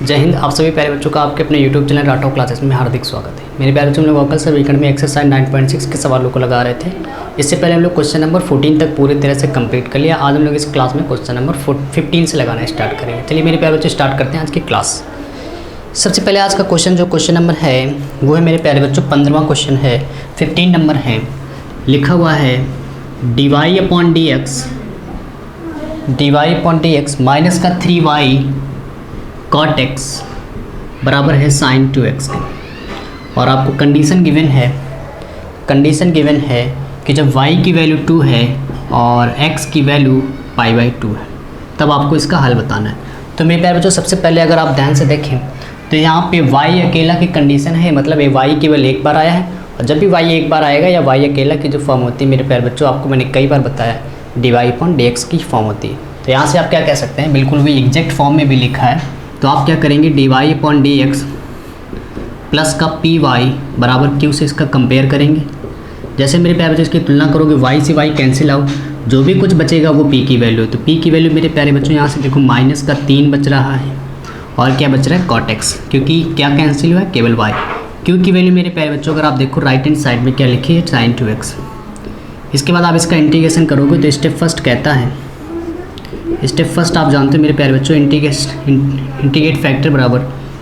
जय हिंद। आप सभी प्यारे बच्चों का आपके अपने YouTube चैनल राठौर क्लासेस में हार्दिक स्वागत है। मेरे प्यारे बच्चों, हम लोग वोकल से वीकेंड में एक्सरसाइज 9.6 के सवालों को लगा रहे थे। इससे पहले हम लोग क्वेश्चन नंबर 14 तक पूरी तरह से कंप्लीट कर लिया। आज हम लोग इस क्लास में क्वेश्चन नंबर 15 से लगाना स्टार्ट करेंगे। चलिए मेरे प्यारे बच्चों, स्टार्ट करते हैं आज की क्लास। सबसे पहले आज का क्वेश्चन नंबर है वो है मेरे प्यारे बच्चों 15वां क्वेश्चन है, 15 नंबर है। लिखा हुआ है dy/dx माइनस का 3y cot x बराबर है sin 2x के। और आपको कंडीशन गिवन है कि जब y की वैल्यू 2 है और x की वैल्यू π/2 है, तब आपको इसका हल बताना है। तो मेरे प्यारे बच्चों, सबसे पहले अगर आप ध्यान से देखें तो यहाँ पे y अकेला की कंडीशन है, मतलब ये y केवल एक बार आया है। और जब भी y एक बार आएगा या y अकेला की जो फॉर्म होती है मेरे प्यारे बच्चों, आपको मैंने कई बार बताया, dy/dx की फॉर्म होती है। तो यहाँ से आप क्या कह सकते हैं, बिल्कुल भी एग्जैक्ट फॉर्म में भी लिखा है। तो आप क्या करेंगे, dy/dx प्लस का py बराबर q से इसका कंपेयर करेंगे। जैसे मेरे प्यारे बच्चों इसकी तुलना करोगे, y से y कैंसिल आउट, जो भी कुछ बचेगा वो p की वैल्यू है। तो p की वैल्यू मेरे प्यारे बच्चों यहाँ से देखो माइनस का 3 बच रहा है और क्या बच रहा है cot x, क्योंकि क्या कैंसिल हुआ है, केवल y। q की वैल्यू मेरे प्यारे बच्चों अगर आप देखो राइट हैंड साइड में क्या लिखी है, sin 2x। इसके बाद आप इसका इंटीग्रेशन करोगे तो स्टेप फर्स्ट कहता है, स्टेप फर्स्ट आप जानते हो मेरे प्यारे बच्चों, इंटीग्रेट फैक्टर बराबर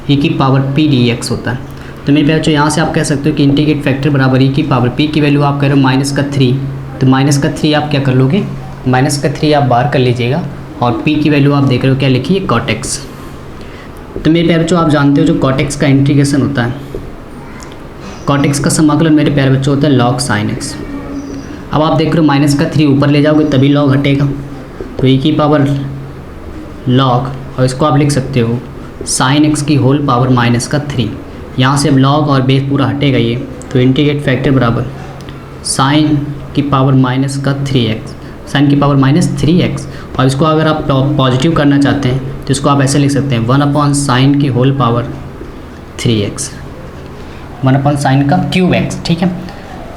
e की पावर p dx होता है। तो मेरे प्यारे बच्चों यहाँ से आप कह सकते हो कि इंटीग्रेट फैक्टर बराबर e की पावर p की वैल्यू आप कह रहे हो माइनस का 3। तो माइनस का 3 आप क्या कर लोगे, माइनस का 3 आप बाहर कर लीजिएगा और p की वैल्यू आप देख रहे हो क्या लिखी है, cot x। तो मेरे प्यारे बच्चों आप जानते हो जो cot x का इंटीग्रेशन होता है, cot x का समाकलन मेरे प्यारे बच्चों होता है log sin x। अब आप देख रहे हो माइनस का 3 ऊपर ले जाओगे तभी log हटेगा, तो e की पावर log, और इसको आप लिख सकते हो sin x की होल पावर माइनस का 3। यहाँ से अब log और बेस पूरा हटेगा ये, तो इंटीग्रेट फैक्टर बराबर sin की पावर माइनस का 3x, sin की पावर माइनस 3x। और इसको अगर आप पॉजिटिव करना चाहते हैं तो इसको आप ऐसे लिख सकते हैं 1/sin की होल पावर 3x, 1/sin का क्यूब x। ठीक है,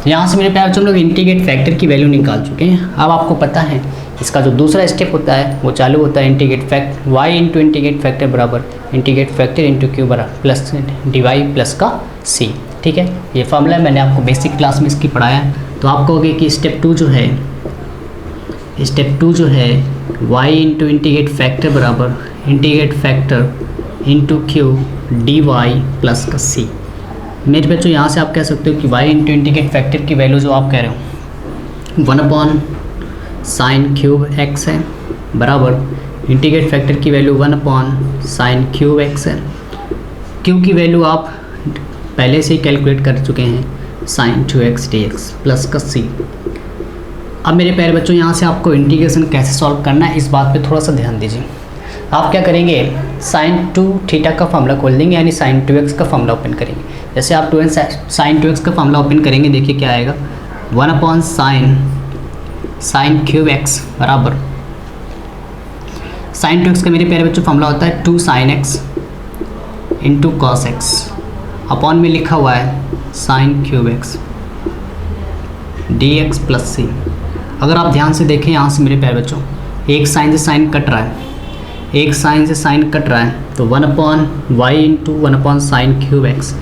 यहाँ से मेरे प्यारे बच्चों हम लोग इंटीग्रेट फैक्टर की वैल्यू निकाल चुके हैं। अब आपको पता है इसका जो दूसरा स्टेप होता है वो चालू होता है integrate fact y into integrate factor बराबर इंटीग्रेट फैक्टर इंटू क्यू बराबर प्लस dy प्लस का c। ठीक है, ये फॉर्मूला है, मैंने आपको बेसिक क्लास में इसकी पढ़ाया है। तो आप कहोगे कि स्टेप टू जो है y इंटू इंटीग्रेट फैक्टर बराबर integrate factor into Q dy plus का c। मेरे बच्चों यहाँ से आप कह सकते हो कि y इंटू इंटीग्रेट फैक्टर की वैल्यू जो आप कह रहे हो 1/sin क्यूब x है बराबर इंटीग्रेट फैक्टर की वैल्यू 1/sin क्यूब x है। q की वैल्यू आप पहले से ही कैलकुलेट कर चुके हैं, sin 2x dx प्लस का c। अब मेरे प्यारे बच्चों यहाँ से आपको इंटीग्रेशन कैसे सॉल्व करना है इस बात पे थोड़ा सा ध्यान दीजिए। आप क्या करेंगे, sin 2 थीटा का फॉर्मूला खोल देंगे, यानी sin 2x का फॉर्मूला ओपन करेंगे। जैसे आप sin 2x का फॉर्मूला ओपन करेंगे, देखिए क्या आएगा, 1/sin क्यूब x बराबर sin 2x का मेरे प्यारे बच्चों फॉर्मूला होता है 2sin x into cos x, upon में लिखा हुआ है sin cube x dx plus c। अगर आप ध्यान से देखें यहाँ से मेरे प्यारे बच्चों, एक साइन से साइन कट रहा है, तो 1/y into 1/sin cube x,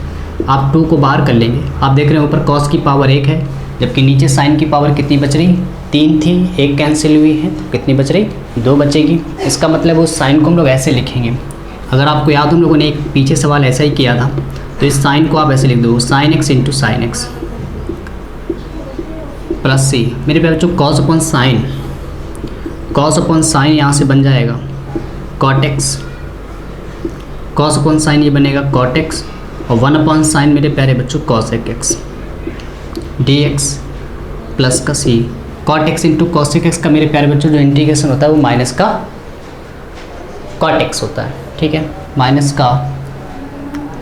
आप 2 को बाहर कर लेंगे। आप देख रहे हैं ऊपर कॉस की पावर 1 है, जबकि नीचे साइन की पावर कितनी बच रही, 3 थी, 1 कैंसिल हुई है, तो कितनी बच रही, 2 बचेगी। इसका मतलब उस साइन को हम लोग ऐसे लिखेंगे। अगर आपको याद हो, हम लोगों ने एक पीछे सवाल ऐसा ही किया था, तो इस साइन को आप ऐसे लिख दो, sin x into sin x plus c। मेरे प्यारे बच्चों cos अपॉन साइन यहाँ से बन जाएगा cot x, cos upon sine ये बनेगा cot x, और 1/sin मेरे प्यारे बच्चों cosec x dx प्लस का c। cot x into cosec x का मेरे प्यारे बच्चों जो इंटीग्रेशन होता है वो माइनस का cot x होता है। ठीक है, माइनस का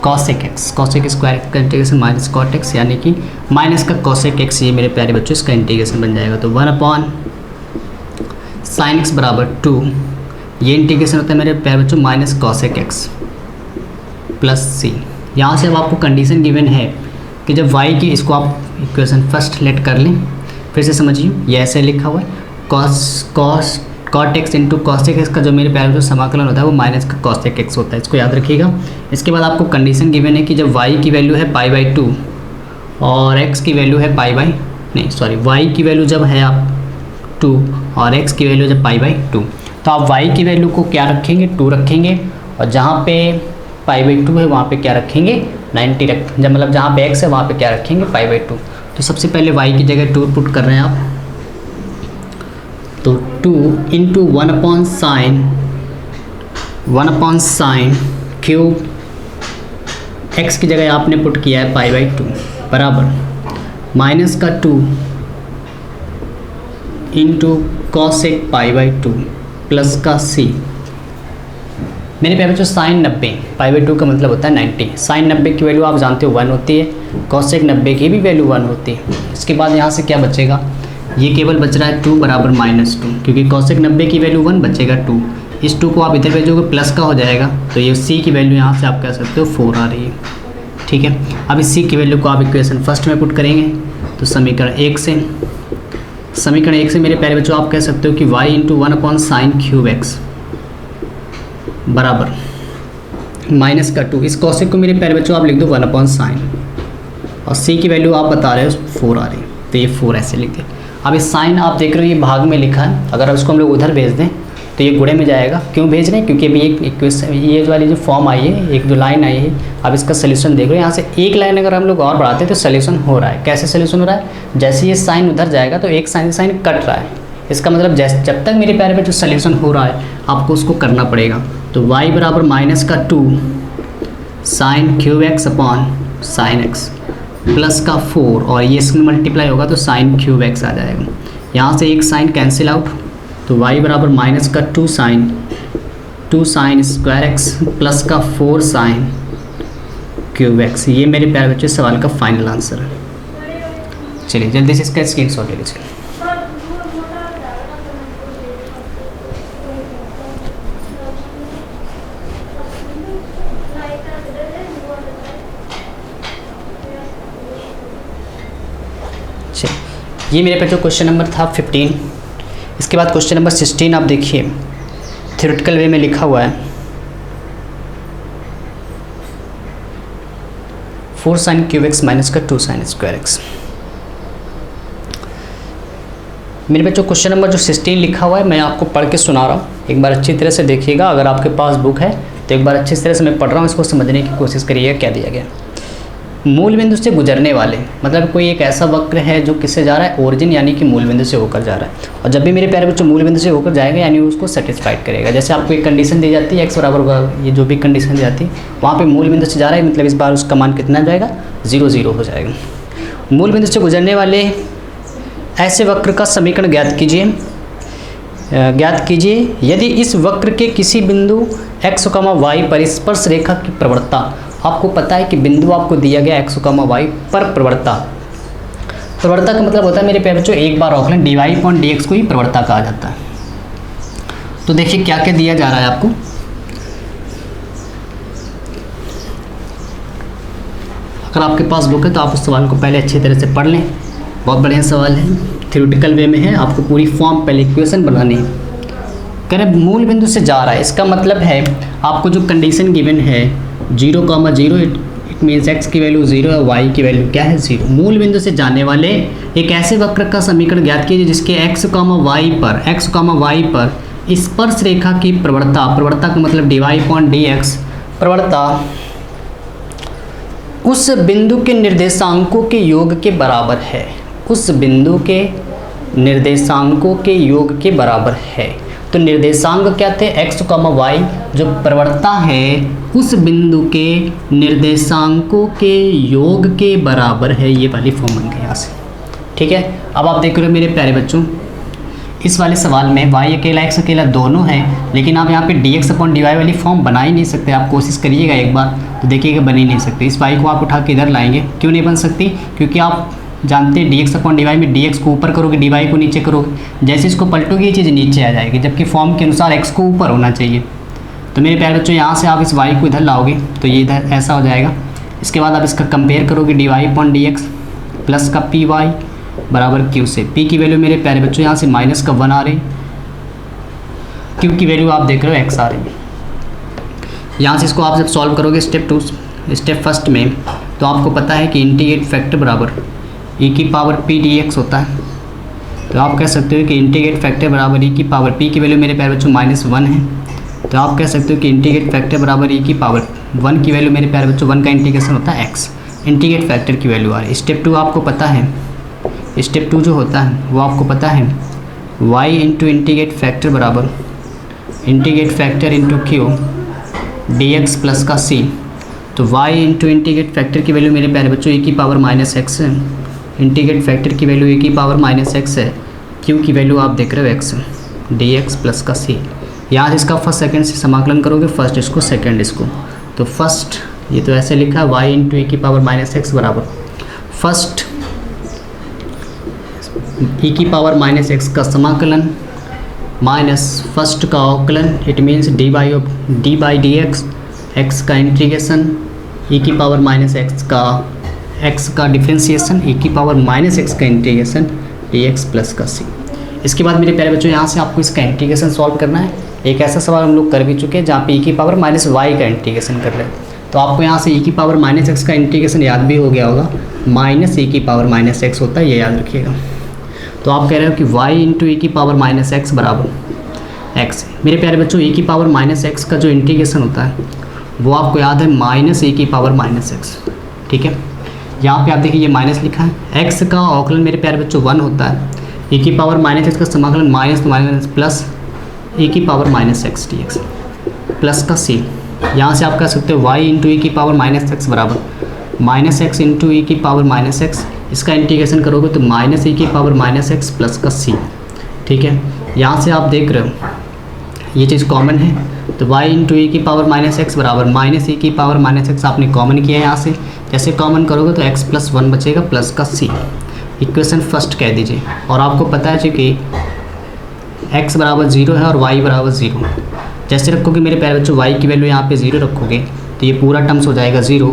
cosec स्क्वायर का इंटीग्रेशन माइनस cot x, यानी कि माइनस का cosec x, ये मेरे प्यारे बच्चों इसका इंटीग्रेशन बन जाएगा। तो 1/sin x बराबर 2, ये इंटीग्रेशन होता है मेरे प्यारे बच्चों minus cosec x plus c। यहाँ से अब आपको कंडीशन गिवन है कि जब y की, इसको आप इक्वेशन फर्स्ट लेट कर लें, फिर से समझिए, ये ऐसे लिखा हुआ है cos cot x into cosec x का जो मेरे प्यारे जो समाकलन होता है वो माइनस का कॉसेक एक्स होता है, इसको याद रखिएगा। इसके बाद आपको कंडीशन गिवन है कि जब y की वैल्यू है π/2 और x की वैल्यू है y की वैल्यू जब है आप 2 और x की वैल्यू जब π/2, तो आप y की वैल्यू को क्या रखेंगे 2 रखेंगे, और जहाँ पे π/2 है वहाँ पे क्या रखेंगे 90 जब मतलब जहाँ पे x है वहाँ पे क्या रखेंगे π/2। तो सबसे पहले y की जगह 2 पुट कर रहे हैं आप, तो 2 इंटू 1/sin क्यूब x की जगह आपने पुट किया है π/2 बराबर माइनस का 2 इंटू कॉसेक π/2 प्लस का c। मेरे प्यारे बच्चों साइन 90 π/2 का मतलब होता है 90। साइन 90 की वैल्यू आप जानते हो 1 होती है, कॉसेक 90 की भी वैल्यू 1 होती है। इसके बाद यहाँ से क्या बचेगा, ये केवल बच रहा है 2 बराबर -2, क्योंकि कॉसेक 90 की वैल्यू 1 बचेगा 2, इस 2 को आप इधर भेजोगे प्लस का हो जाएगा, तो ये c की वैल्यू यहाँ से आप कह सकते हो 4 आ रही है। ठीक है, अब इस c की वैल्यू को आप इक्वेशन फर्स्ट में पुट करेंगे, तो समीकरण 1 से मेरे प्यारे बच्चों आप कह सकते हो कि y into 1/sin cube x बराबर माइनस का 2, इस कॉसेक को मेरे प्यारे बच्चों आप लिख दो 1/sin, और c की वैल्यू आप बता रहे हो 4 आ रही है, तो ये 4 ऐसे लिख दे। अब इस साइन आप देख रहे हो ये भाग में लिखा है, अगर उसको हम लोग उधर भेज दें तो ये गुणे में जाएगा। क्यों भेज रहे हैं, क्योंकि अभी एक इक्वेशन ये वाली जो फॉर्म आई है, एक जो लाइन आई है, अब इसका सोल्यूशन देख रहे हो, यहाँ से एक लाइन अगर हम लोग और बढ़ाते हैं तो सोल्यूशन हो रहा है। कैसे सोल्यूशन हो रहा है, जैसे ये साइन उधर जाएगा तो एक साइन कट रहा है, इसका मतलब जब तक मेरे प्यारे पे जो सोल्यूशन हो रहा है आपको उसको करना पड़ेगा। तो y बराबर माइनस का 2 sine cube x upon sine x plus का 4, और ये इसमें मल्टीप्लाई होगा तो साइन क्यूब एक्स आ जाएगा। यहाँ से एक साइन कैंसिल आउट, तो y बराबर माइनस का 2 साइन स्क्वायर एक्स प्लस का 4 साइन क्यूब एक्स। ये मेरे प्यारे बच्चे सवाल का फाइनल आंसर है। चलिए जल्दी से इसका स्क्रीनशॉट ले लीजिए। ये मेरे पे जो क्वेश्चन नंबर था 15। इसके बाद क्वेश्चन नंबर 16 आप देखिए, थ्योरेटिकल वे में लिखा हुआ है 4 साइन क्यूब एक्स माइनस का 2 साइन स्क्वायर एक्स। मेरे पे जो क्वेश्चन नंबर जो 16 लिखा हुआ है मैं आपको पढ़ के सुना रहा हूँ, एक बार अच्छी तरह से देखिएगा। अगर आपके पास बुक है तो एक बार अच्छी तरह से मैं पढ़ रहा हूँ, इसको समझने की कोशिश करिएगा क्या दिया गया। मूल बिंदु से गुजरने वाले, मतलब कोई एक ऐसा वक्र है जो किससे जा रहा है, ओरिजिन यानी कि मूल बिंदु से होकर जा रहा है, और जब भी मेरे प्यारे बच्चों मूल बिंदु से होकर जाएगा यानी उसको सेटिस्फाइड करेगा। जैसे आपको एक कंडीशन दी जाती है x बराबर, ये जो भी कंडीशन दी जाती है वहाँ पे मूल बिंदु से जा रहा है, मतलब इस बार उसका मान कितना जाएगा 0 0 हो जाएगा। मूल बिंदु से गुजरने वाले ऐसे वक्र का समीकरण ज्ञात कीजिए यदि इस वक्र के किसी बिंदु x, y पर स्पर्श रेखा की प्रवणता, आपको पता है कि बिंदु आपको दिया गया x, y पर प्रवणता का मतलब होता है मेरे प्यारे बच्चों, एक बार रख लें dy/dx को ही प्रवणता कहा जाता है। तो देखिए क्या क्या दिया जा रहा है आपको। अगर आपके पास बुक है तो आप उस सवाल को पहले अच्छी तरह से पढ़ लें, बहुत बढ़िया सवाल है, थ्योरेटिकल वे में है, आपको पूरी फॉर्म पहले इक्वेशन बनानी है। कह रहे मूल बिंदु से जा रहा है, इसका मतलब है आपको जो कंडीशन गिवन है 0,0, इट मीन्स x की वैल्यू 0 है, y की वैल्यू क्या है 0। मूल बिंदु से जाने वाले एक ऐसे वक्र का समीकरण ज्ञात कीजिए जिसके x, y पर स्पर्श रेखा की प्रवणता का मतलब dy/dx प्रवणता उस बिंदु के निर्देशांकों के योग के बराबर है, उस बिंदु के निर्देशांकों के योग के बराबर है। तो निर्देशांक क्या थे, x, y, जो प्रवणता है उस बिंदु के निर्देशांकों के योग के बराबर है। ये वाली फॉर्म बन गई यहाँ से, ठीक है। अब आप देख रहे हो मेरे प्यारे बच्चों, इस वाले सवाल में y अकेला x अकेला दोनों है, लेकिन आप यहाँ पे dx/dy वाली फॉर्म बना ही नहीं सकते। आप कोशिश करिएगा एक बार तो देखिएगा बन ही नहीं सकते। इस y को आप उठा के इधर लाएंगे, क्यों नहीं बन सकती, क्योंकि आप जानते हैं dx/dy में dx को ऊपर करोगे dy को नीचे करोगे, जैसे इसको पलटोगे ये चीज़ नीचे आ जाएगी, जबकि फॉर्म के अनुसार x को ऊपर होना चाहिए। तो मेरे प्यारे बच्चों यहाँ से आप इस y को इधर लाओगे तो ये इधर ऐसा हो जाएगा। इसके बाद आप इसका कंपेयर करोगे dy/dx प्लस का py बराबर q से। p की वैल्यू मेरे प्यारे बच्चों यहाँ से -1 आ रही, क्यू की वैल्यू आप देख रहे हो x आ रही है। यहाँ से इसको आप जब सॉल्व करोगे स्टेप फर्स्ट में, तो आपको पता है कि इंटीग्रेट फैक्टर बराबर e की पावर p dx होता है। तो आप कह सकते हो कि इंटीग्रेट फैक्टर बराबर e की पावर p की वैल्यू मेरे प्यारे बच्चों -1 है, तो आप कह सकते हो कि इंटीग्रेट फैक्टर बराबर e की पावर 1 की वैल्यू मेरे प्यारे बच्चों 1 का इंटीग्रेशन होता है x। इंटीग्रेट फैक्टर की वैल्यू आ रही है। स्टेप 2 आपको पता है, स्टेप 2 जो होता है वो आपको पता है y इंटू इंटीग्रेट फैक्टर बराबर integrate factor into Q dx plus का c। तो y इंटू इंटीग्रेट फैक्टर की वैल्यू मेरे प्यारे बच्चों e की पावर -x है, इंटीग्रेट फैक्टर की वैल्यू e की पावर -x है, q की वैल्यू आप देख रहे हो x dx प्लस का c। यहाँ से इसका फर्स्ट सेकंड से समाकलन करोगे, फर्स्ट इसको सेकंड इसको, तो फर्स्ट ये तो ऐसे लिखा है y इंटू e की पावर -x बराबर फर्स्ट e की पावर -x का समाकलन माइनस फर्स्ट का अवकलन, it means D by D x का इंटीग्रेशन e की पावर x का डिफ्रेंसिएशन e की पावर -x का इंटीग्रेशन dx प्लस का c। इसके बाद मेरे प्यारे बच्चों यहाँ से आपको इसका इंटीग्रेशन सॉल्व करना है। एक ऐसा सवाल हम लोग कर भी चुके हैं जहाँ पे e की पावर -y का इंटीग्रेशन कर रहे हैं, तो आपको यहाँ से e की पावर -x का इंटीग्रेशन याद भी हो गया होगा, -e की पावर -x होता है, ये याद रखिएगा। तो आप कह रहे हो कि y इंटू e की पावर -x बराबर x। मेरे प्यारे बच्चों e की पावर -x का जो इंटीग्रेशन होता है वो आपको याद है -e की पावर -x, ठीक है। यहाँ पे आप देखिए ये माइनस लिखा है, x का अवकलन मेरे प्यारे बच्चों 1 होता है, e की पावर -x का समाकलन माइनस प्लस e की पावर -x dx प्लस का c। यहाँ से आप कह सकते हो y इंटू e की पावर -x बराबर -x इंटू e की पावर -x, इसका इंटीग्रेशन करोगे तो -e की पावर -x प्लस का c, ठीक है। यहाँ से आप देख रहे हो ये चीज़ कॉमन है, तो y इंटू e की पावर -x बराबर -e की पावर -x आपने कॉमन किया है। यहाँ से जैसे कॉमन करोगे तो x प्लस 1 बचेगा प्लस का c। इक्वेशन फर्स्ट कह दीजिए, और आपको पता है कि x बराबर 0 है और y बराबर 0। जैसे रखोगे मेरे प्यारे बच्चों y की वैल्यू यहाँ पे 0 रखोगे तो ये पूरा टर्म्स हो जाएगा 0,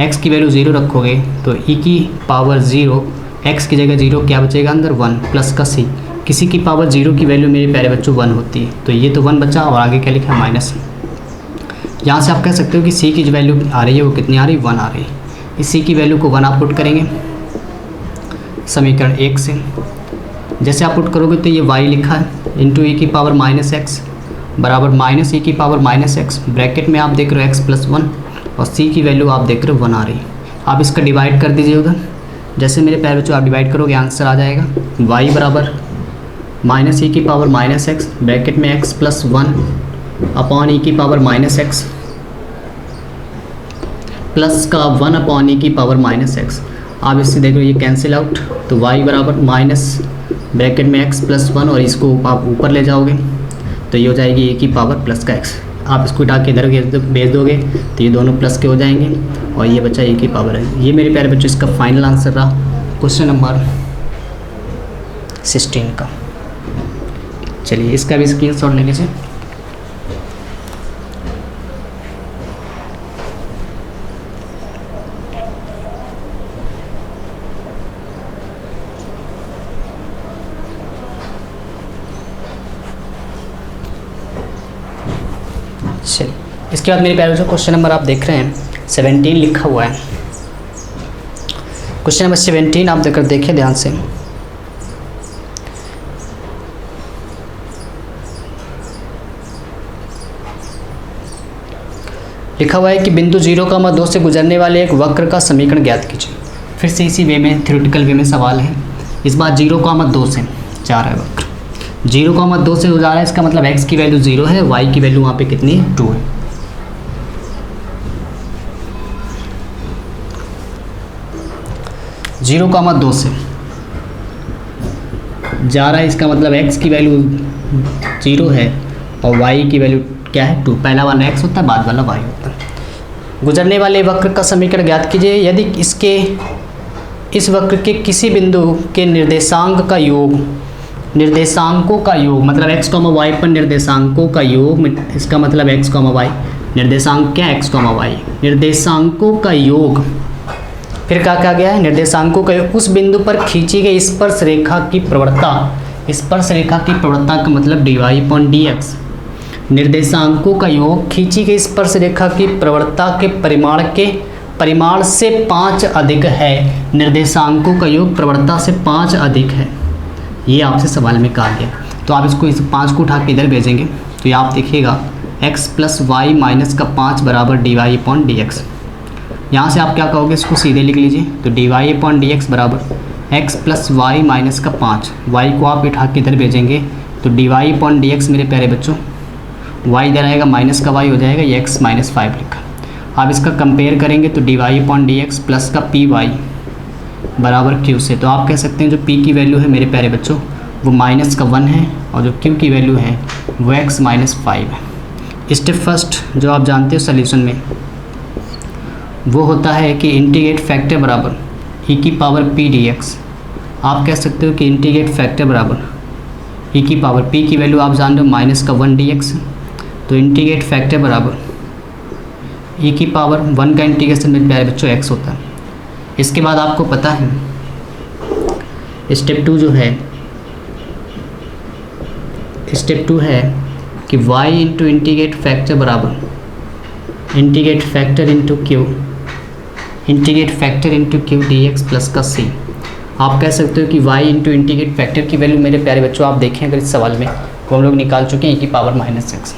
x की वैल्यू 0 रखोगे तो e की पावर 0, x की जगह 0 क्या बचेगा अंदर 1 प्लस का c। किसी की पावर 0 की वैल्यू मेरे प्यारे बच्चों 1 होती है, तो ये तो 1 बचा और आगे क्या लिखा है माइनस। यहाँ से आप कह सकते हो कि c की जो वैल्यू आ रही है वो कितनी आ रही है 1 आ रही है। इस c की वैल्यू को 1 आप पुट करेंगे समीकरण 1 से, जैसे आप पुट करोगे तो ये y लिखा है इंटू e की पावर -x बराबर -e की पावर -x, ब्रैकेट में आप देख रहे हो x प्लस 1 और c की वैल्यू आप देख रहे हो 1 आ रही है। आप इसका डिवाइड कर दीजिए उधर, जैसे मेरे प्यारे बच्चों आप डिवाइड करोगे आंसर आ जाएगा y बराबर -e की पावर -x ब्रैकेट में x प्लस 1 अपॉन e की पावर -x प्लस का 1 अपॉन e की पावर -x। आप इससे देख रहे हो ये कैंसिल आउट, तो y बराबर माइनस ब्रैकेट में x प्लस 1 और इसको आप ऊपर ले जाओगे तो ये हो जाएगी e की पावर प्लस का x। आप इसको उठा के इधर भेज दोगे तो ये दोनों प्लस के हो जाएंगे और ये बचा e की पावर है। ये मेरे प्यारे बच्चों इसका फाइनल आंसर रहा क्वेश्चन नंबर 16 का। चलिए इसका भी स्क्रीनशॉट ले लीजिए। चलिए इसके बाद मेरे प्यारे बच्चों क्वेश्चन नंबर आप देख रहे हैं 17 लिखा हुआ है। क्वेश्चन नंबर 17 आप देखिए ध्यान से। लिखा हुआ है कि बिंदु 0,2 से गुजरने वाले एक वक्र का समीकरण ज्ञात कीजिए। फिर से इसी वे में थ्योरेटिकल वे में सवाल है, इस बार 0,2 से जा रहा है वक्र, 0,2 से गुजारा है, इसका मतलब x की वैल्यू 0 है, y की वैल्यू वहाँ पे कितनी है 2 है। जीरो कामा 2 से जा रहा है, इसका मतलब x की वैल्यू 0 है और y की वैल्यू क्या है 2। पहला वाला x होता है, बाद वाला y होता है। गुजरने वाले वक्र का समीकरण ज्ञात कीजिए। यदि इस वक्र के किसी बिंदु के निर्देशांक का योग, निर्देशांकों का योग मतलब x, y पर निर्देशांकों का योग, इसका मतलब x, y निर्देशांक क्या x, y निर्देशांकों का योग, फिर क्या कहा गया है निर्देशांकों का योग, उस बिंदु पर खींची गई स्पर्श रेखा की प्रवणता, स्पर्श रेखा की प्रवणता का मतलब dy/dx, निर्देशांकों का योग खींची गई स्पर्श रेखा की प्रवणता के परिमाण से 5 अधिक है। निर्देशांकों का योग प्रवणता से 5 अधिक है, ये आपसे सवाल में कहा गया। तो आप इसको इस 5 को उठा के इधर भेजेंगे तो ये आप देखिएगा x प्लस वाई माइनस का 5 बराबर d y upon d x. यहाँ से आप क्या कहोगे, इसको सीधे लिख लीजिए। तो d y upon d x बराबर x प्लस वाई माइनस का 5, y को आप उठा के इधर भेजेंगे तो d y upon d x मेरे प्यारे बच्चों, y इधर आएगा माइनस का y हो जाएगा, ये x माइनस 5 लिखा। आप इसका कंपेयर करेंगे तो d y upon d x plus का पी वाई बराबर q से। तो आप कह सकते हैं जो p की वैल्यू है मेरे प्यारे बच्चों वो माइनस का 1 है और जो q की वैल्यू है वो x माइनस 5 है। स्टेप फर्स्ट जो आप जानते हो सॉल्यूशन में वो होता है कि इंटीग्रेट फैक्टर बराबर e की पावर p dx। आप कह सकते हो कि इंटीग्रेट फैक्टर बराबर e की पावर p की वैल्यू आप जान रहे हो माइनस का 1 dx, तो इंटीग्रेट फैक्टर बराबर e की पावर 1 का इंटीग्रेशन मेरे प्यारे बच्चों x होता है। इसके बाद आपको पता है स्टेप 2 जो है, स्टेप 2 है कि y इंटू इंटीग्रेट फैक्टर बराबर integrate factor into Q, integrate factor into Q D x plus का c। आप कह सकते हो कि y इंटू इंटीग्रेट फैक्टर की वैल्यू मेरे प्यारे बच्चों आप देखें अगर इस सवाल में वो हम लोग निकाल चुके हैं e की पावर माइनस एक्स,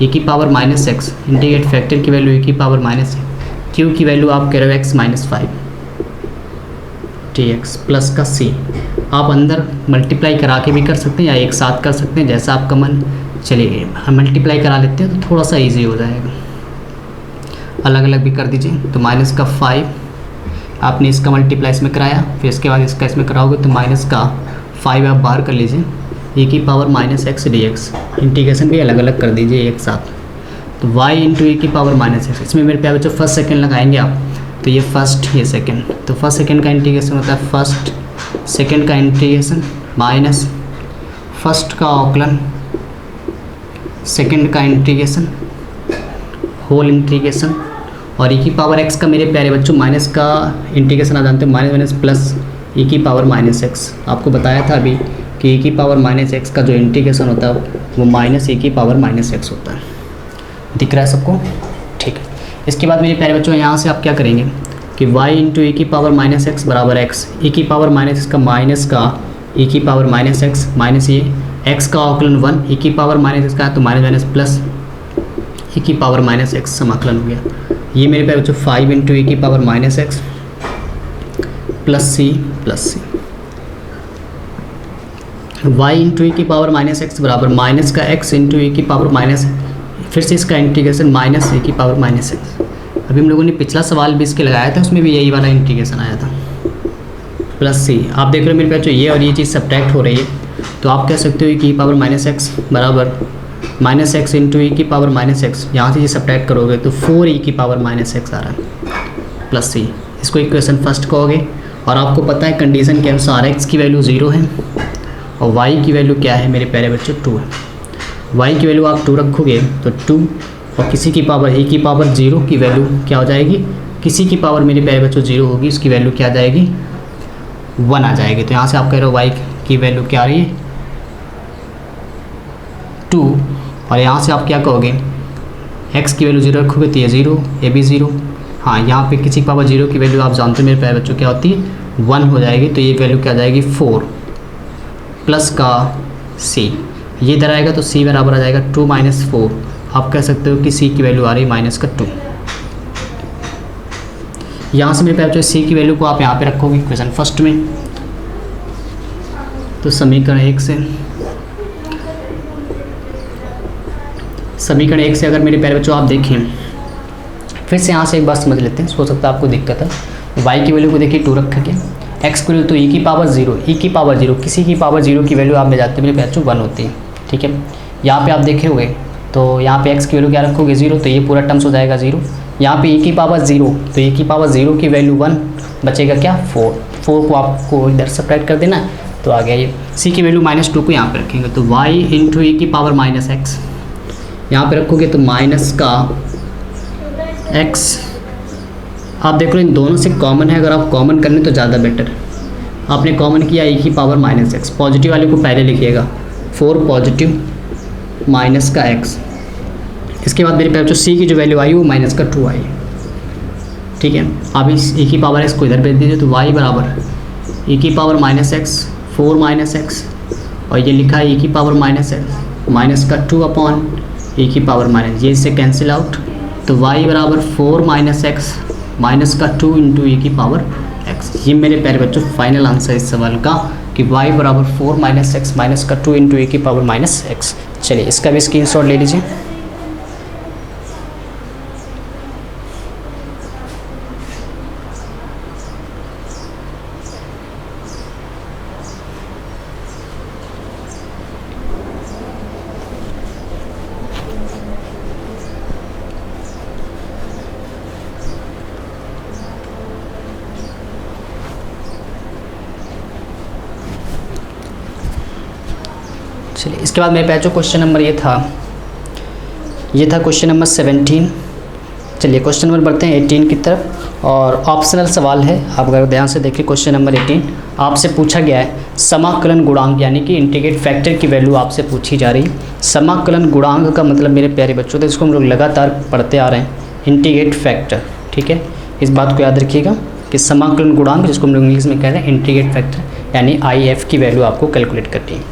e की power minus x integrate factor की वैल्यू e की पावर माइनस क्यू की वैल्यू आप कह रहे हो x minus 5 T x plus का c। आप अंदर मल्टीप्लाई करा के भी कर सकते हैं या एक साथ कर सकते हैं, जैसा आपका मन चलिए। हम मल्टीप्लाई करा लेते हैं तो थोड़ा सा इजी हो जाएगा, अलग अलग भी कर दीजिए। तो माइनस का 5 आपने इसका मल्टीप्लाई इसमें कराया, फिर इसके बाद इसका इसमें कराओगे तो माइनस का 5 आप बाहर कर लीजिए, e की power minus x D x. Integration भी अलग अलग कर दीजिए एक साथ। तो y इंटू e की पावर माइनस एक्स, इसमें मेरे प्यारे बच्चों फर्स्ट सेकंड लगाएंगे आप, तो ये फर्स्ट ये सेकंड, तो फर्स्ट सेकंड का इंटीग्रेशन होता है फर्स्ट सेकंड का इंटीग्रेशन माइनस फर्स्ट का औकलन सेकंड का इंटीग्रेशन होल इंटीग्रेशन, और e की पावर x का मेरे प्यारे बच्चों माइनस का इंटीग्रेशन आ जानते हो माइनस माइनस प्लस e की पावर माइनस एक्स। आपको बताया था अभी कि e की पावर माइनस एक्स का जो इंटीग्रेशन होता है वो माइनस e की पावर माइनस एक्स होता है। दिख रहा है सबको? ठीक है। इसके बाद मेरे प्यारे बच्चों यहाँ से आप क्या करेंगे कि y इंटू e की पावर माइनस एक्स बराबर x, e की पावर माइनस एक्स का माइनस का e की पावर माइनस एक्स माइनस ये x का औकलन 1, e की पावर माइनस एक्स का तो माइनस माइनस प्लस e की पावर माइनस एक्स समाकलन हो गया। ये मेरे प्यारे बच्चों 5 इंटू e की power minus x plus c y into e की पावर माइनस एक्स बराबर माइनस का x इंटू e की पावर माइनस, फिर से इसका इंटीग्रेशन माइनस e की पावर माइनस एक्स। अभी हम लोगों ने पिछला सवाल भी इसके लगाया था, उसमें भी यही वाला इंटीग्रेशन आया था प्लस c। आप देख रहे हो मेरे पास ये और ये चीज़ सब्ट्रैक्ट हो रही है, तो आप कह सकते हो कि e पावर माइनस एक्स बराबर माइनस एक्स इंटू e की पावर माइनस एक्स, यहाँ से ये सब्ट्रैक्ट करोगे तो 4e की पावर माइनस एक्स आ रहा है प्लस c। इसको इक्वेशन फर्स्ट कहोगे, और आपको पता है कंडीशन के अनुसार x की वैल्यू 0 है और y की वैल्यू क्या है मेरे प्यारे बच्चों 2 है। y की वैल्यू आप 2 रखोगे तो 2, और किसी की पावर e की पावर 0 की वैल्यू क्या हो जाएगी, किसी की पावर मेरे प्यारे बच्चों 0 होगी, उसकी वैल्यू क्या आ जाएगी 1 आ जाएगी। तो यहाँ से आप कह रहे हो y की वैल्यू क्या आ रही है 2, और यहाँ से आप क्या कहोगे x की वैल्यू 0 रखोगे तो ये 0, ये भी 0। हाँ, यहाँ पे किसी की पावर 0 की वैल्यू आप जानते हो मेरे प्यारे बच्चों क्या होती है 1 हो जाएगी, तो ये वैल्यू क्या आ जाएगी 4 प्लस का c, ये इधर आएगा तो c बराबर आ जाएगा 2 माइनस 4। आप कह सकते हो कि c की वैल्यू आ रही है माइनस का 2। यहाँ से मेरे प्यारे बच्चों c की वैल्यू को आप यहाँ पे रखोगे क्वेश्चन फर्स्ट में, तो समीकरण 1 से अगर मेरे प्यारे बच्चों आप देखें, फिर से यहाँ से एक बात समझ लेते हैं, हो सकता है आपको दिक्कत है। y की वैल्यू को देखिए 2 रखा गया, x की वैल्यू तो e की पावर 0, e की पावर 0 किसी की पावर 0 की वैल्यू आप ले जाते हैं मेरे बच्चों 1 होती है। ठीक है, यहाँ पे आप देखे हुए तो यहाँ पे x की वैल्यू क्या रखोगे 0, तो ये पूरा टर्म्स हो जाएगा 0। यहाँ पे e की पावर 0, तो e की पावर 0 की वैल्यू 1, बचेगा क्या 4 को आपको इधर सब्ट्रैक्ट कर देना, तो आ गया ये। c की वैल्यू -2 को यहाँ पे रखेंगे, तो y इंटू e की पावर माइनस एक्स यहाँ पे रखोगे तो माइनस का x। आप देख लो इन दोनों से कॉमन है, अगर आप कॉमन कर लें तो ज़्यादा बेटर। आपने कॉमन किया e की पावर माइनस एक्स, पॉजिटिव वाले को पहले लिखिएगा 4 पॉजिटिव माइनस का एक्स। इसके बाद मेरे पास जो सी की जो वैल्यू आई वो माइनस का 2 आई। ठीक है, अब इस e की पावर एक्स को इधर भेज दीजिए, तो y बराबर e की power minus x 4 minus x, और ये लिखा है e की पावर माइनस एक्स माइनस का 2 अपॉन e की पावर माइनस, ये इससे कैंसिल आउट, तो y बराबर 4 माइनस एक्स माइनस का 2 इंटू e की पावर x। ये मेरे प्यारे बच्चों फाइनल आंसर इस सवाल का कि y बराबर 4 माइनस एक्स माइनस का 2 इंटू e की पावर माइनस एक्स। चलिए इसका भी स्क्रीनशॉट ले लीजिए। चलिए इसके बाद मेरे पास जो क्वेश्चन नंबर ये था क्वेश्चन नंबर 17। चलिए क्वेश्चन नंबर बढ़ते हैं 18 की तरफ, और ऑप्शनल सवाल है। आप अगर ध्यान से देखिए क्वेश्चन नंबर 18 आपसे पूछा गया है समाकलन गुणांक यानी कि इंटीग्रेट फैक्टर की वैल्यू आपसे पूछी जा रही है। समाकलन गुणांक का मतलब मेरे प्यारे बच्चों तो इसको हम लोग लगातार पढ़ते आ रहे हैं, इंटीग्रेट फैक्टर। ठीक है, इस बात को याद रखिएगा कि समाकलन गुणांक जिसको हम लोग इंग्लिश में कह रहे हैं इंटीग्रेट फैक्टर यानी IF की वैल्यू आपको कैलकुलेट करनी है।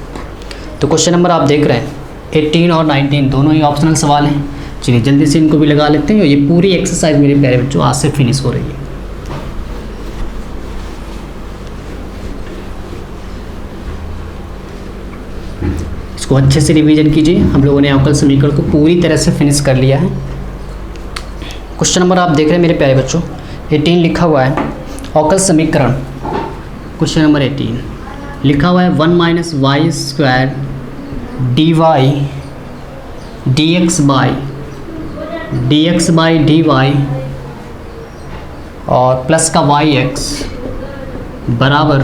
तो क्वेश्चन नंबर आप देख रहे हैं 18 और 19 दोनों ही ऑप्शनल सवाल हैं। चलिए जल्दी से इनको भी लगा लेते हैं, और ये पूरी एक्सरसाइज मेरे प्यारे बच्चों आज से फिनिश हो रही है। इसको अच्छे से रिवीजन कीजिए। हम लोगों ने अवकल समीकरण को पूरी तरह से फिनिश कर लिया है। क्वेश्चन नंबर आप देख रहे हैं मेरे प्यारे बच्चों 18 लिखा हुआ है अवकल समीकरण। क्वेश्चन नंबर 18 लिखा हुआ है 1 minus y square d y d x by d y और प्लस का वाई एक्स बराबर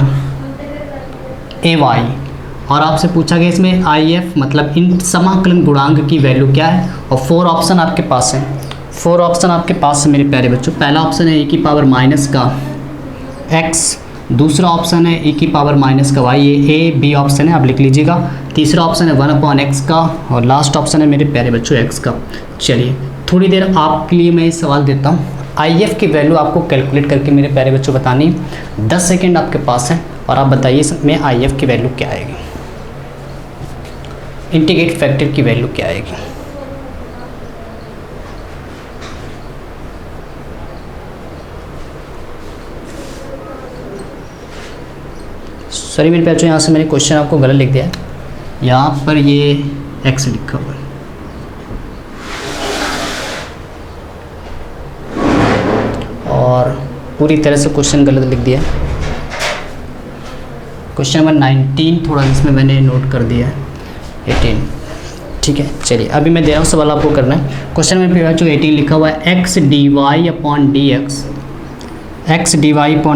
ए वाई। और आपसे पूछा गया इसमें IF मतलब इन समाकलन गुणांक की वैल्यू क्या है, और 4 ऑप्शन आपके पास है। 4 ऑप्शन आपके पास है मेरे प्यारे बच्चों। पहला ऑप्शन है e की पावर माइनस का x, दूसरा ऑप्शन है e की पावर माइनस का y, ये A B ऑप्शन है, आप लिख लीजिएगा। तीसरा ऑप्शन है 1/x का, और लास्ट ऑप्शन है मेरे प्यारे बच्चों x का। चलिए थोड़ी देर आपके लिए मैं इस सवाल देता हूँ। IF की वैल्यू आपको कैलकुलेट करके मेरे प्यारे बच्चों बतानी, 10 सेकेंड आपके पास है, और आप बताइए इसमें IF की वैल्यू क्या आएगी, इंटीग्रेट फैक्टर की वैल्यू क्या आएगी। सॉरी मेरे बच्चों यहाँ से मैंने क्वेश्चन आपको गलत लिख दिया है, यहाँ पर ये x लिखा हुआ है। और पूरी तरह से क्वेश्चन गलत लिख दिया है। क्वेश्चन नंबर 19 थोड़ा इसमें मैंने नोट कर दिया है 18। ठीक है, चलिए अभी मैं दे रहा हूँ सवाल आपको करना है। क्वेश्चन में बच्चों 18 लिखा हुआ है x dy upon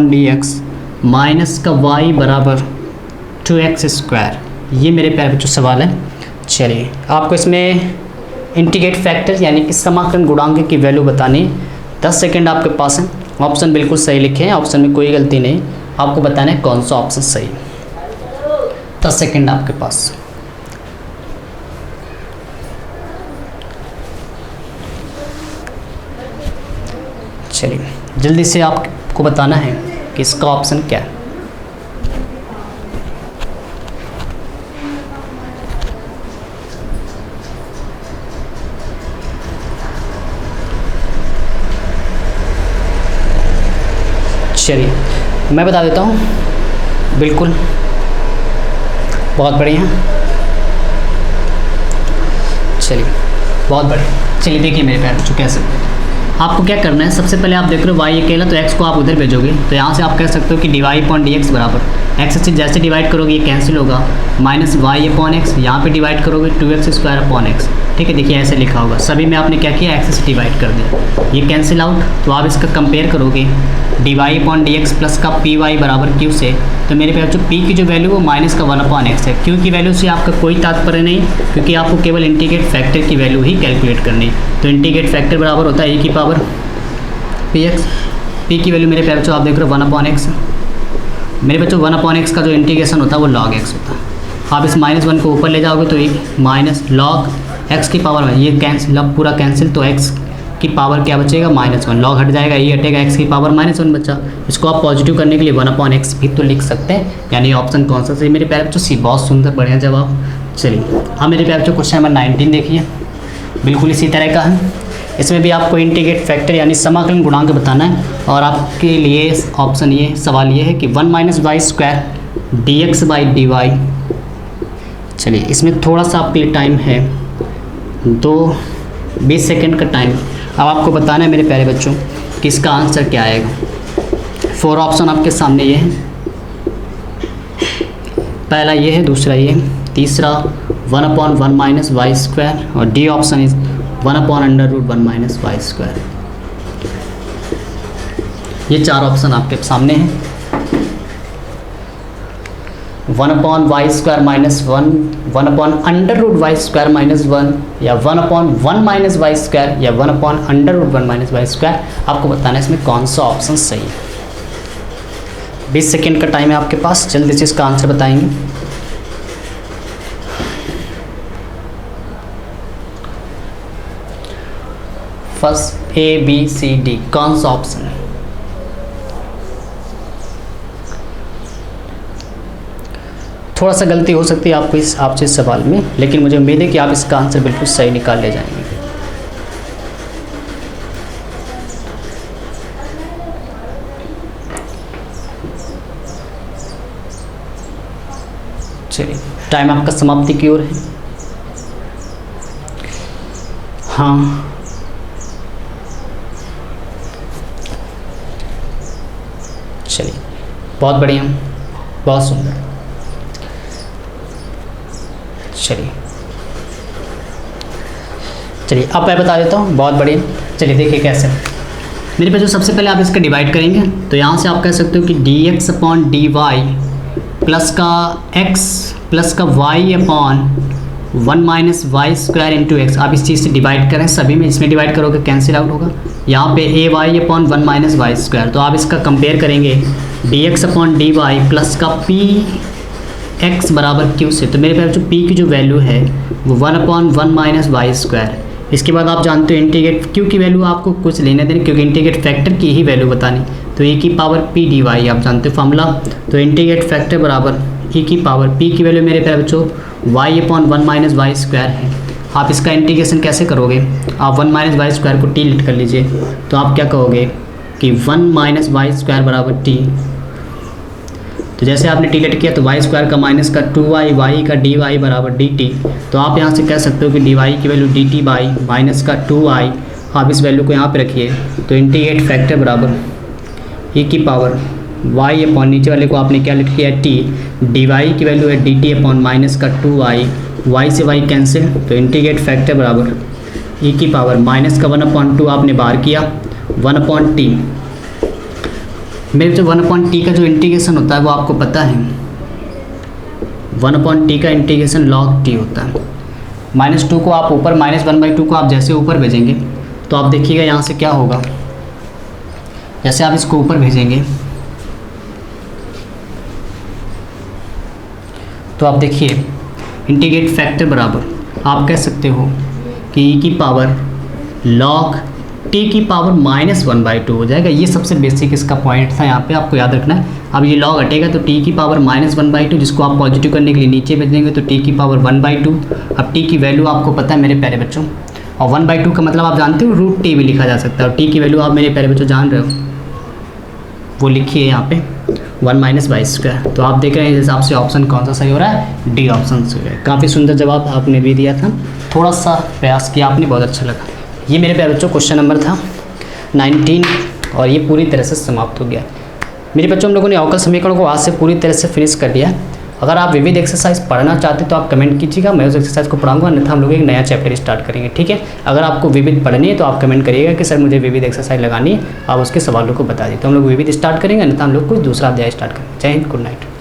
d x minus का y बराबर 2x स्क्वायर। ये मेरे प्यारे बच्चों सवाल है। चलिए आपको इसमें इंटीग्रेट फैक्टर यानी कि समाकलन गुणांक की वैल्यू बतानी, 10 सेकंड आपके पास है। ऑप्शन बिल्कुल सही लिखे हैं, ऑप्शन में कोई गलती नहीं, आपको बताना है कौन सा ऑप्शन सही है। 10 सेकंड आपके पास। चलिए जल्दी से आपको बताना है कि इसका ऑप्शन क्या है। चलिए मैं बता देता हूँ, बिल्कुल बहुत बढ़िया। चलिए बहुत बढ़िया। चलिए देखिए मेरे प्यारे बच्चों कैसे आपको क्या करना है। सबसे पहले आप देख रहे हो y अकेला, तो x को आप उधर भेजोगे, तो यहाँ से आप कह सकते हो कि dy अपॉन डी एक्स बराबर x से जैसे डिवाइड करोगे ये कैंसिल होगा, माइनस y अपॉन एक्स, यहाँ पे डिवाइड करोगे 2x स्क्वायर अपॉन एक्स। ठीक है, देखिए ऐसे लिखा होगा, सभी में आपने क्या किया x से डिवाइड कर दिया, ये कैंसिल आउट। तो आप इसका कंपेयर करोगे dy upon d x plus का py बराबर q से, तो मेरे पास जो p की जो वैल्यू वो माइनस का 1 अपॉन एक्स है। q की वैल्यू से आपका कोई तात्पर्य नहीं, क्योंकि आपको केवल इंटीग्रेट फैक्टर की वैल्यू ही कैलकुलेट करनी है। तो इंटीग्रेट फैक्टर बराबर होता है e की पावर px, p की वैल्यू मेरे प्यारे आप देख रहे हो 1/x। मेरे बच्चों 1/x का जो इंटीग्रेशन होता है वो log x होता है। आप इस -1 को ऊपर ले जाओगे तो ये माइनस लॉग एक्स की पावर में, ये कैंसिल, अब पूरा कैंसिल, तो एक्स की पावर क्या बचेगा -1, लॉग हट जाएगा, ये हटेगा, एक्स की पावर -1 बचा। इसको आप पॉजिटिव करने के लिए 1/x भी तो लिख सकते हैं, यानी ऑप्शन कौन सा सही मेरे प्यारे बच्चों? सी। बहुत सुंदर, बढ़िया जवाब। चलिए हाँ मेरे प्यारे बच्चों, क्वेश्चन नंबर 19 देखिए, बिल्कुल इसी तरह का है। इसमें भी आपको इंटीग्रेट फैक्टर यानी समाकलन गुणांक बताना है, और आपके लिए ऑप्शन ये सवाल ये है कि 1 - y² dx/dy। चलिए इसमें थोड़ा सा आपके लिए टाइम है, 20 सेकेंड का टाइम। अब आपको बताना है मेरे प्यारे बच्चों कि इसका आंसर क्या आएगा। 4 ऑप्शन आपके सामने ये है, पहला ये है, दूसरा ये, तीसरा 1/1 - y², और डी ऑप्शन इज 1/√1 - y²। ये 4 ऑप्शन आपके सामने हैं। 1/y² - 1, 1/√y² - 1, या 1/1 - y², या 1/√1 - y²। आपको बताना है इसमें कौन सा ऑप्शन सही है। 20 सेकेंड का टाइम है आपके पास, जल्दी से इसका आंसर बताएंगे। First A B C D कौन सा ऑप्शन है? थोड़ा सा गलती हो सकती है आपको आपसे इस सवाल में, लेकिन मुझे उम्मीद है कि आप इसका आंसर बिल्कुल सही निकाल ले जाएंगे। चलिए टाइम आपका समाप्ति की ओर है। हाँ चलिए, बहुत बढ़िया, बहुत सुंदर। चलिए अब मैं बता देता हूँ, बहुत बढ़िया। चलिए देखिए कैसे मेरे पास, जो सबसे पहले आप इसका डिवाइड करेंगे तो यहाँ से आप कह सकते हो कि dx/dy प्लस का x प्लस का y/1 - y² x। आप इस चीज़ से डिवाइड करें, सभी में इसमें डिवाइड करोगे कैंसिल आउट होगा। यहाँ पे ay/1 - y², तो आप इसका कंपेयर करेंगे dx/dy प्लस का px बराबर q से। तो मेरे पास जो p की जो वैल्यू है वो 1/1 - y²। इसके बाद आप जानते हो इंटीग्रेट q की वैल्यू आपको कुछ लेने देने, क्योंकि इंटीग्रेट फैक्टर की ही वैल्यू बतानी, तो e की पावर p dy आप जानते हो फॉर्मूला। तो इंटीग्रेट फैक्टर बराबर e की पावर p की वैल्यू मेरे प्यारे बच्चों y/1 - y² है। आप इसका इंटीग्रेशन कैसे करोगे? आप 1 - y² को t लिट कर लीजिए, तो आप क्या कहोगे कि 1 - y² बराबर t। तो जैसे आपने t लिट किया तो y² का माइनस का 2y, y का dy बराबर dt। तो आप यहाँ से कह सकते हो कि dy की वैल्यू dt बाई माइनस का 2y। आप इस वैल्यू को यहाँ पे रखिए, तो इंटीग्रेट फैक्टर बराबर e की पावर y/ नीचे वाले को आपने क्या लिख किया है t, dy की वैल्यू है dt/ माइनस का 2y, y से y कैंसिल, तो इंटीग्रेट फैक्टर बराबर e की पावर माइनस का 1/2 आपने बाहर किया 1/t। मेरे जो 1/t का जो इंटीग्रेशन होता है वो आपको पता है, 1/t का इंटीग्रेशन log t होता है। -2 को आप ऊपर, -1/2 को आप जैसे ऊपर भेजेंगे तो आप देखिएगा यहाँ से क्या होगा। जैसे आप इसको ऊपर भेजेंगे तो आप देखिए इंटीग्रेट फैक्टर बराबर आप कह सकते हो कि e की पावर log t की पावर -1/2 हो जाएगा। ये सबसे बेसिक इसका पॉइंट था, यहाँ पे आपको याद रखना है। अब ये log हटेगा तो t की पावर -1/2, जिसको आप पॉजिटिव करने के लिए नीचे भेज देंगे तो t की पावर 1/2। अब t की वैल्यू आपको पता है मेरे प्यारे बच्चों, और 1/2 का मतलब आप जानते हो √t भी लिखा जा सकता है, और t की वैल्यू आप मेरे प्यारे बच्चों जान रहे हो, वो लिखिए यहाँ पे 1 - y²। तो आप देख रहे हैं इस हिसाब से ऑप्शन कौन सा सही हो रहा है, डी ऑप्शन सही है। काफ़ी सुंदर जवाब आपने भी दिया था, थोड़ा सा प्रयास किया आपने, बहुत अच्छा लगा। ये मेरे प्यारे बच्चों क्वेश्चन नंबर था 19, और ये पूरी तरह से समाप्त हो गया। मेरे बच्चों हम लोगों ने अवकल समीकरण को आज से पूरी तरह से फिनिश कर दिया। अगर आप विविध एक्सरसाइज पढ़ना चाहते तो आप कमेंट कीजिएगा, मैं उस एक्सरसाइज को पढ़ाऊंगा, अन्यथा हम लोग एक नया चैप्टर स्टार्ट करेंगे, ठीक है। अगर आपको विविध पढ़नी है तो आप कमेंट करिएगा कि सर मुझे विविध एक्सरसाइज लगानी है, आप उसके सवालों को बता दीजिए, तो हम लोग विविध स्टार्ट करेंगे, अन्यथा हम लोग कुछ दूसरा अध्याय स्टार्ट करेंगे। जय हिंद, गुड नाइट।